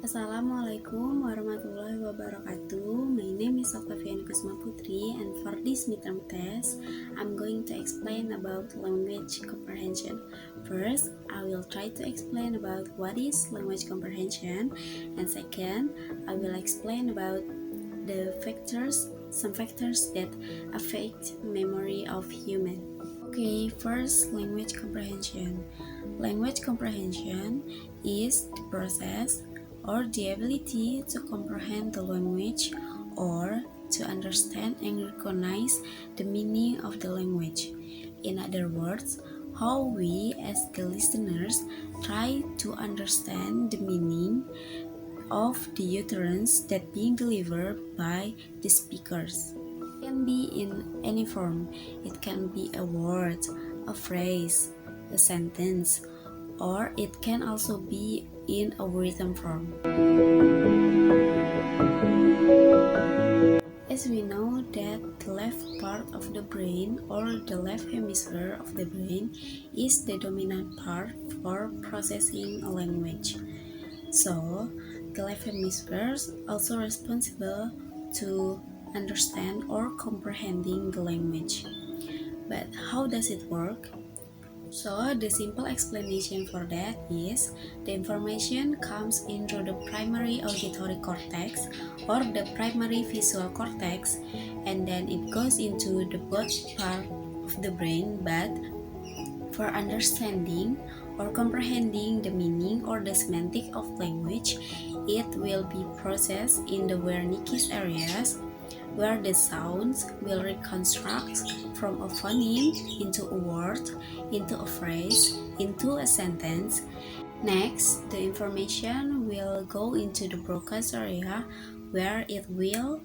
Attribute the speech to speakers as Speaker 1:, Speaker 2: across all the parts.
Speaker 1: Assalamualaikum warahmatullahi wabarakatuh. My name is Oktafiani Kusuma putri, and for this midterm test, I'm going to explain about language comprehension. First, I will try to explain about what is language comprehension, and second, I will explain about some factors that affect memory of human. Okay, first, language comprehension. Language comprehension is the process or the ability to comprehend the language or to understand and recognize the meaning of the language. In other words, how we as the listeners try to understand the meaning of the utterance that being delivered by the speakers. It can be in any form. It can be a word, a phrase, a sentence, or it can also be in a written form. As we know that the left part of the brain or the left hemisphere of the brain is the dominant part for processing a language. So, the left hemisphere is also responsible to understand or comprehending the language. But how does it work? So, the simple explanation for that is the information comes in through the primary auditory cortex or the primary visual cortex, and then it goes into the both part of the brain. But for understanding or comprehending the meaning or the semantic of language, it will be processed in the Wernicke's areas, where the sounds will reconstruct from a phoneme into a word, into a phrase, into a sentence. Next, the information will go into the Broca's area, where it will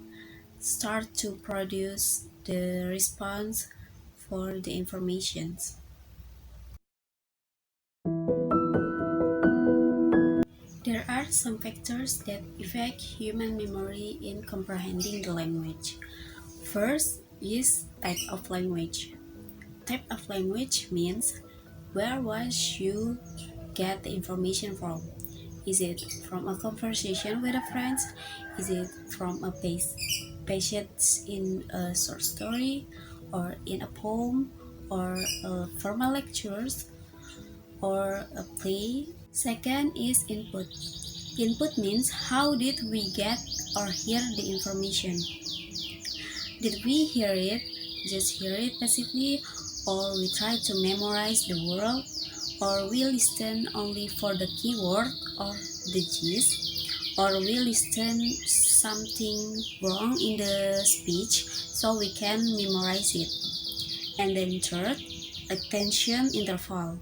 Speaker 1: start to produce the response for the informations. There are some factors that affect human memory in comprehending the language. First is type of language. Type of language means where was you get the information from. Is it from a conversation with a friend? Is it from a passage in a short story, or in a poem, or formal lectures, or a play? Second is input. Input means how did we get or hear the information? Did we hear it, just hear it passively, or we try to memorize the word, or we listen only for the keyword or the gist, or we listen something wrong in the speech so we can memorize it. And then third, attention interval.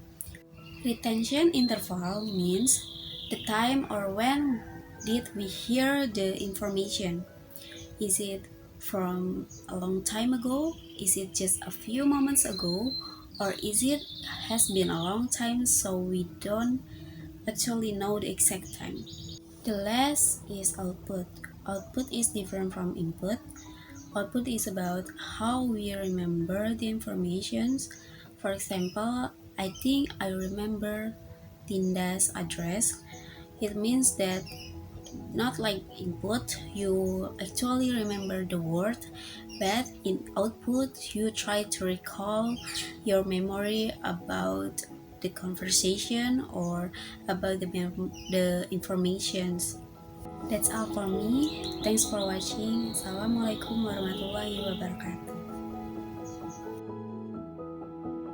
Speaker 1: Retention interval means the time or when did we hear the information. Is it from a long time ago? Is it just a few moments ago? Or is it has been a long time so we don't actually know the exact time? The last is output. Output is different from input. Output is about how we remember the informations. For example, I think I remember Tinda's address. It means that not like input, you actually remember the word, but in output, you try to recall your memory about the conversation or about the informations. That's all for me. Thanks for watching. Assalamualaikum warahmatullahi wabarakatuh.